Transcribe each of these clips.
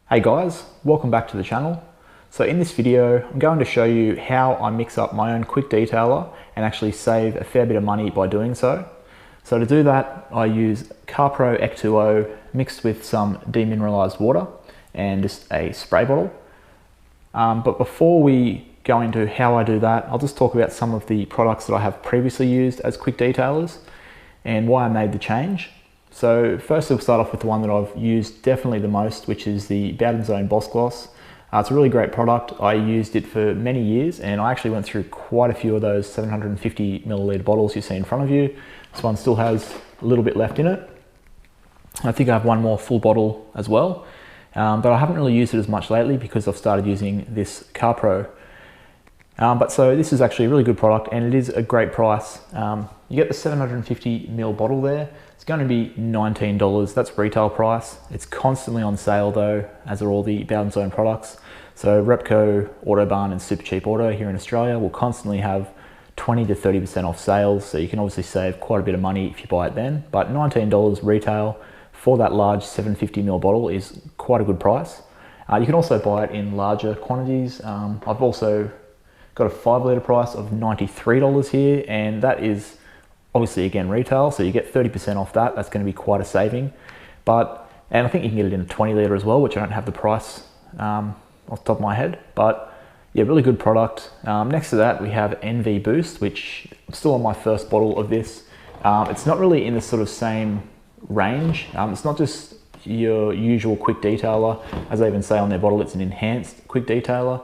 Hey guys, welcome back to the channel. So in this video, I'm going to show you how I mix up my own quick detailer and actually save a fair bit of money by doing so. So to do that, I use Carpro Ech20 mixed with some demineralized water and just a spray bottle. But before we go into how I do that, I'll just talk about some of the products that I have previously used as quick detailers and why I made the change. So first we'll start off with the one that I've used definitely the most, which is the Bowdens Boss Gloss. It's a really great product. I used it for many years and I actually went through quite a few of those 750 milliliter bottles you see in front of you. This one still has a little bit left in it. I think I have one more full bottle as well, but I haven't really used it as much lately because I've started using this Carpro. But so this is actually a really good product and it is a great price. You get the 750 ml bottle there. It's going to be $19. That's retail price. It's constantly on sale though, as are all the Bowdens products. So Repco, Autobarn and Super Cheap Auto here in Australia will constantly have 20 to 30% off sales. So you can obviously save quite a bit of money if you buy it then. But $19 retail for that large 750 ml bottle is quite a good price. You can also buy it in larger quantities. I've also got a 5 litre price of $93 here, and that is obviously again retail, so you get 30% off that. That's going to be quite a saving. And I think you can get it in a 20 litre as well, which I don't have the price off the top of my head, but yeah, really good product. Next to that we have NV Boost, which I'm still on my first bottle of this. It's not really in the sort of same range. It's not just your usual quick detailer. As they even say on their bottle, it's an enhanced quick detailer.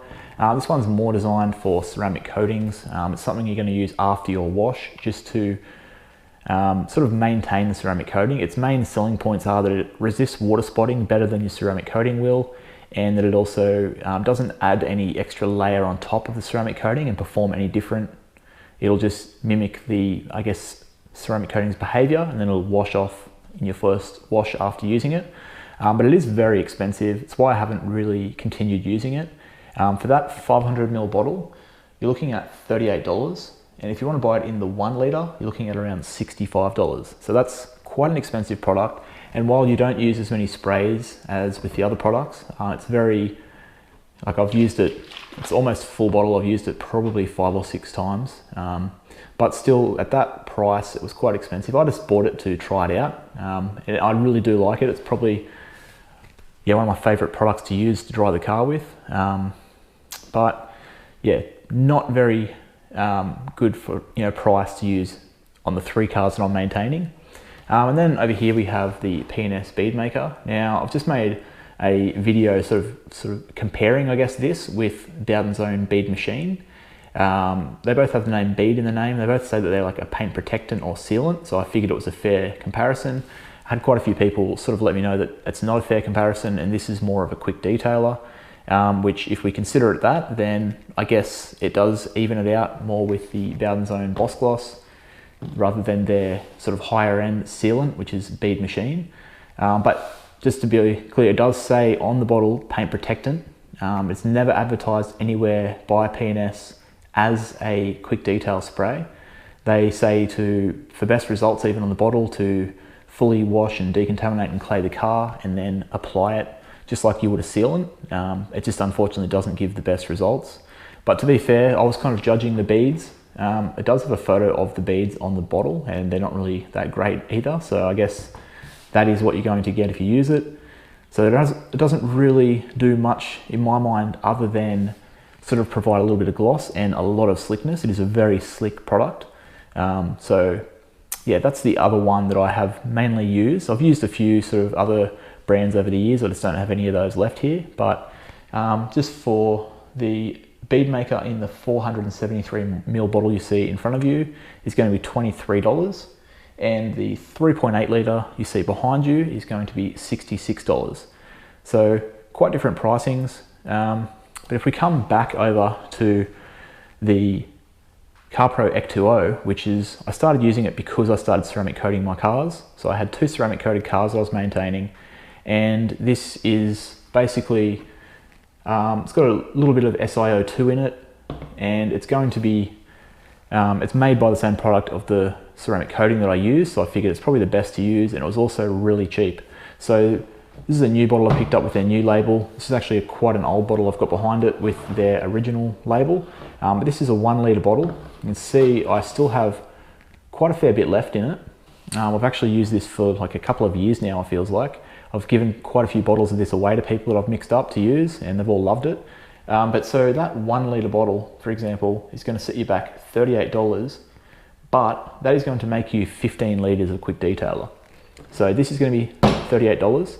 This one's more designed for ceramic coatings. It's something you're going to use after your wash just to sort of maintain the ceramic coating. Its main selling points are that it resists water spotting better than your ceramic coating will, and that it also doesn't add any extra layer on top of the ceramic coating and perform any different. It'll just mimic the, I guess, ceramic coating's behavior, and then it'll wash off in your first wash after using it. But it is very expensive. It's why I haven't really continued using it. For that 500 ml bottle, you're looking at $38. And if you want to buy it in the 1 litre, you're looking at around $65. So that's quite an expensive product. And while you don't use as many sprays as with the other products, it's very, like I've used it, it's almost full bottle. I've used it probably 5 or 6 times. But still at that price, it was quite expensive. I just bought it to try it out. And I really do like it. It's probably, yeah, one of my favorite products to use to dry the car with. But yeah, not very good for, you know, price to use on the 3 cars that I'm maintaining. And then over here we have the P&S beadmaker. Now I've just made a video sort of comparing, I guess, this with Bowdens' own bead machine. They both have the name bead in the name. They both say that they're like a paint protectant or sealant, so I figured it was a fair comparison. I had quite a few people sort of let me know that it's not a fair comparison and this is more of a quick detailer. Which if we consider it that, then I guess it does even it out more with the Bowdens' Boss Gloss rather than their sort of higher end sealant, which is bead machine. But just to be clear, it does say on the bottle paint protectant. It's never advertised anywhere by P&S as a quick detail spray. They say for best results even on the bottle, to fully wash and decontaminate and clay the car and then apply it just like you would a sealant. It just unfortunately doesn't give the best results. But to be fair, I was kind of judging the beads. It does have a photo of the beads on the bottle and they're not really that great either. So I guess that is what you're going to get if you use it. So it doesn't really do much in my mind other than sort of provide a little bit of gloss and a lot of slickness. It is a very slick product. So yeah, that's the other one that I have mainly used. I've used a few sort of other brands over the years. I just don't have any of those left here, but just for the beadmaker in the 473 ml bottle you see in front of you is going to be $23, and the 3.8 litre you see behind you is going to be $66. So quite different pricings. But if we come back over to the Carpro Ech20, which is, I started using it because I started ceramic coating my cars. So I had 2 ceramic coated cars that I was maintaining, and this is basically, it's got a little bit of SiO2 in it, and it's going to be, it's made by the same product of the ceramic coating that I use, so I figured it's probably the best to use, and it was also really cheap. So This is a new bottle I picked up with their new label. This is actually quite an old bottle I've got behind it with their original label. But this is a 1 litre bottle. You can see I still have quite a fair bit left in it. I've actually used this for like a couple of years now, it feels like. I've given quite a few bottles of this away to people that I've mixed up to use, and they've all loved it. But so that 1 litre bottle, for example, is going to set you back $38, but that is going to make you 15 litres of quick detailer. So this is going to be $38.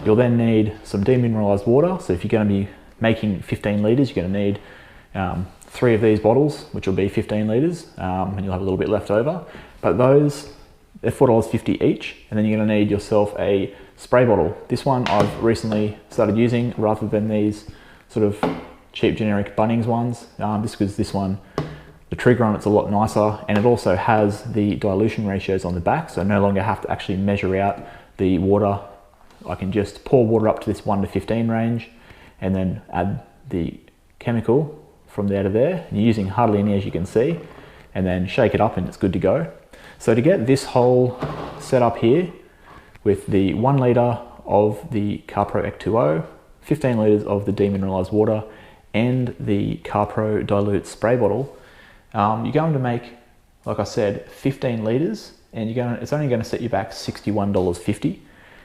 You'll then need some demineralized water. So if you're going to be making 15 litres, you're going to need 3 of these bottles, which will be 15 litres, and you'll have a little bit left over. But those, they're $4.50 each, and then you're going to need yourself a spray bottle. This one I've recently started using rather than these sort of cheap generic Bunnings ones. This one, the trigger on it's a lot nicer, and it also has the dilution ratios on the back, so I no longer have to actually measure out the water. I can just pour water up to this 1 to 15 range and then add the chemical from there to there. You're using hardly any, as you can see, and then shake it up and it's good to go. So to get this whole setup here with the 1 litre of the Carpro Ech20, 15 litres of the demineralised water, and the Carpro Dilute spray bottle, you're going to make, like I said, 15 litres, and it's only going to set you back $61.50.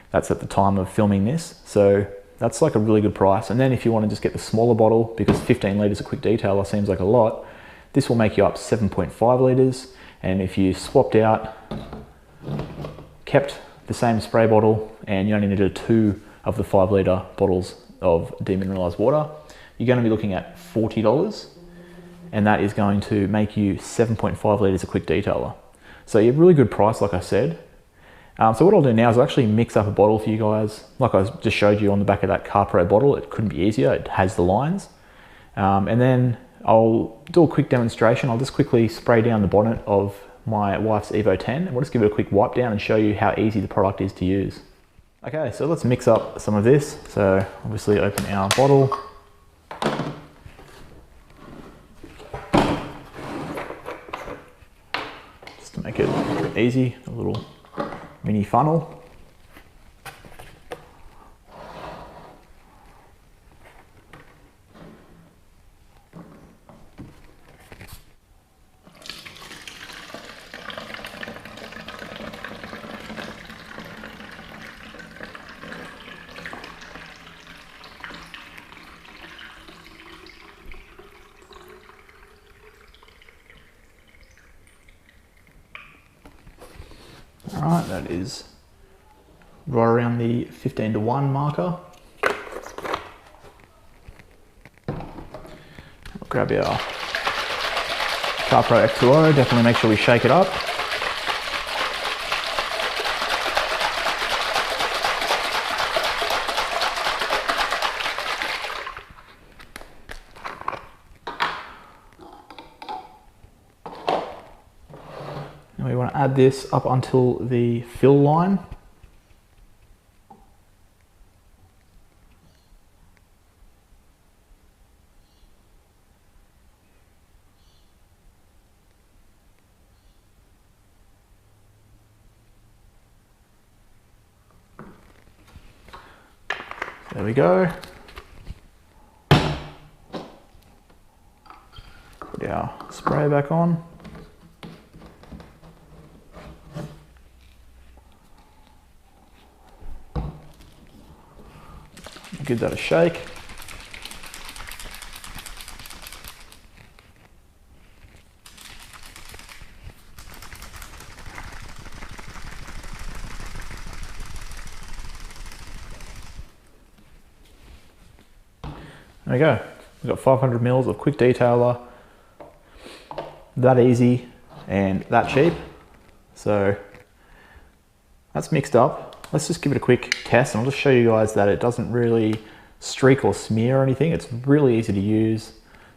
That's at the time of filming this, so that's like a really good price. And then if you want to just get the smaller bottle, because 15 litres of quick detailer seems like a lot, this will make you up 7.5 litres. And if you swapped out, kept the same spray bottle, and you only needed 2 of the 5 litre bottles of demineralised water, you're going to be looking at $40, and that is going to make you 7.5 litres of quick detailer. So a really good price, like I said. So what I'll do now is I'll actually mix up a bottle for you guys. Like I just showed you on the back of that Carpro bottle, it couldn't be easier, it has the lines. And then I'll do a quick demonstration. I'll just quickly spray down the bonnet of my wife's Evo 10, and we'll just give it a quick wipe down and show you how easy the product is to use. Okay, so let's mix up some of this. So obviously open our bottle. Just to make it easy, a little mini funnel. All right, that is right around the 15 to 1 marker. We'll grab our Carpro Ech20, definitely make sure we shake it up. We want to add this up until the fill line. There we go. Put our spray back on. Give that a shake. There we go. We've got 500 mils of quick detailer. That easy and that cheap. So that's mixed up. Let's just give it a quick test, and I'll just show you guys that it doesn't really streak or smear or anything. It's really easy to use.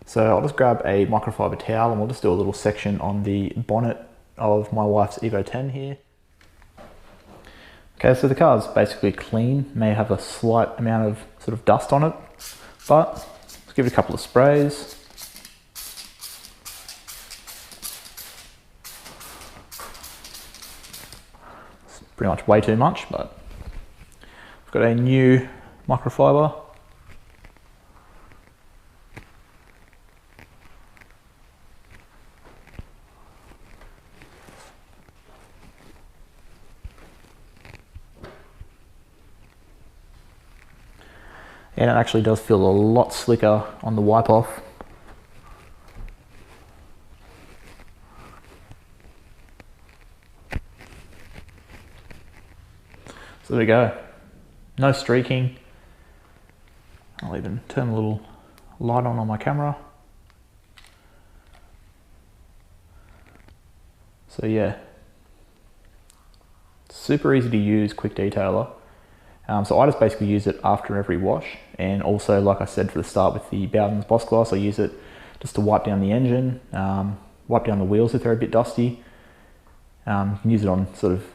So I'll just grab a microfiber towel and we'll just do a little section on the bonnet of my wife's Evo 10 here. Okay, so the car's basically clean, may have a slight amount of sort of dust on it, but let's give it a couple of sprays. Pretty much way too much, but Got a new microfiber. And it actually does feel a lot slicker on the wipe off. So there we go. No streaking. I'll even turn a little light on my camera. So yeah, super easy to use, quick detailer. So I just basically use it after every wash, and also, like I said for the start with the Bowdens Boss Glass, I use it just to wipe down the engine, wipe down the wheels if they're a bit dusty. You can use it on sort of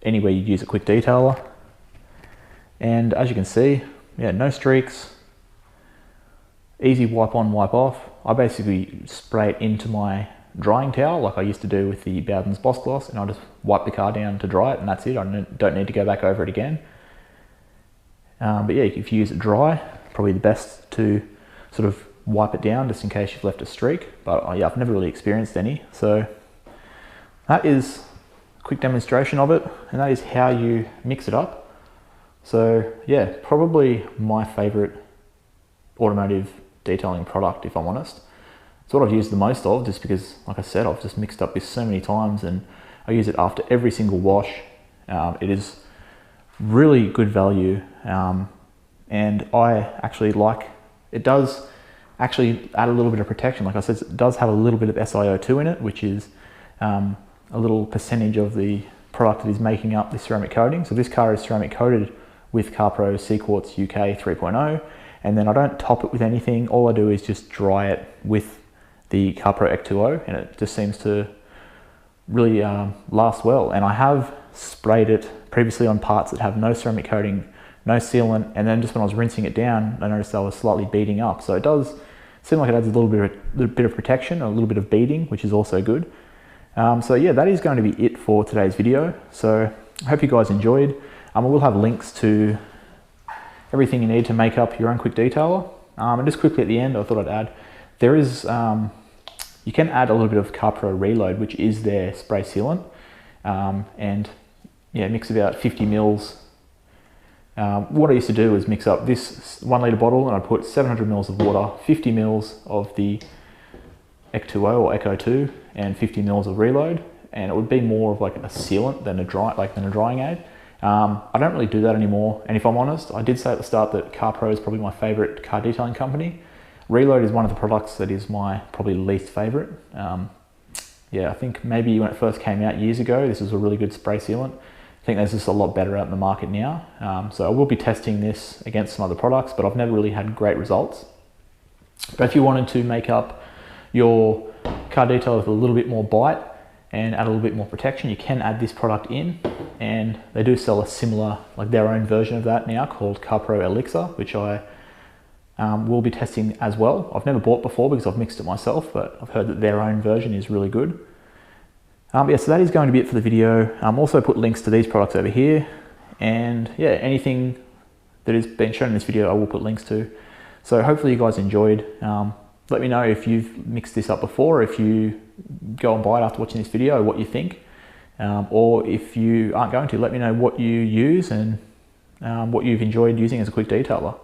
anywhere you use a quick detailer. And as you can see, yeah, no streaks, easy wipe on, wipe off. I basically spray it into my drying towel like I used to do with the Bowdens Boss Glass, and I just wipe the car down to dry it, and that's it. I don't need to go back over it again. But yeah, if you use it dry, probably the best to sort of wipe it down just in case you've left a streak. But yeah, I've never really experienced any. So that is a quick demonstration of it, and that is how you mix it up. So yeah, probably my favorite automotive detailing product, if I'm honest. It's what I've used the most of, just because, like I said, I've just mixed up this so many times, and I use it after every single wash. It is really good value, and I actually like, it does actually add a little bit of protection. Like I said, it does have a little bit of SiO2 in it, which is a little percentage of the product that is making up the ceramic coating. So this car is ceramic coated with Carpro Quartz UK 3.0, and then I don't top it with anything. All I do is just dry it with the Carpro Ech20, and it just seems to really last well. And I have sprayed it previously on parts that have no ceramic coating, no sealant, and then just when I was rinsing it down, I noticed I was slightly beading up. So it does seem like it adds a little bit of protection, a little bit of beading, which is also good. So yeah, that is going to be it for today's video. So I hope you guys enjoyed. I will have links to everything you need to make up your own quick detailer. And just quickly at the end, I thought I'd add, there is, you can add a little bit of Carpro Reload, which is their spray sealant. And yeah, mix about 50 mils. What I used to do is mix up this 1 litre bottle, and I'd put 700 mils of water, 50 mils of the Ech20 or Echo2, and 50 mils of Reload, and it would be more of like a sealant than a drying aid. I don't really do that anymore, and if I'm honest, I did say at the start that Carpro is probably my favourite car detailing company. Reload is one of the products that is my probably least favourite. Yeah, I think maybe when it first came out years ago, this was a really good spray sealant. I think there's just a lot better out in the market now. So I will be testing this against some other products, but I've never really had great results. But if you wanted to make up your car detail with a little bit more bite and add a little bit more protection, you can add this product in, and they do sell a similar, like their own version of that now called Carpro Elixir, which I will be testing as well. I've never bought before because I've mixed it myself, but I've heard that their own version is really good. Yeah, so that is going to be it for the video. Also put links to these products over here, and yeah, anything that has been shown in this video I will put links to. So hopefully you guys enjoyed. Let me know if you've mixed this up before, if you go and buy it after watching this video, what you think. Or if you aren't going to, let me know what you use and what you've enjoyed using as a quick detailer.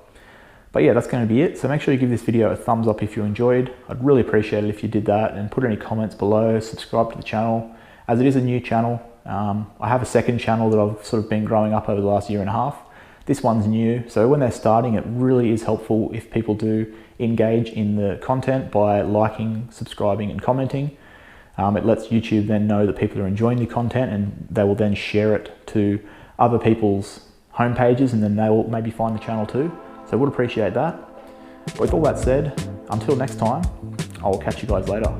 But yeah, that's going to be it. So make sure you give this video a thumbs up if you enjoyed. I'd really appreciate it if you did that, and put any comments below, subscribe to the channel, as it is a new channel. I have a second channel that I've sort of been growing up over the last 1.5 years. This one's new, so when they're starting, it really is helpful if people do engage in the content by liking, subscribing, and commenting. It lets YouTube then know that people are enjoying the content, and they will then share it to other people's home pages, and then they will maybe find the channel too. So I would appreciate that. But with all that said, until next time, I will catch you guys later.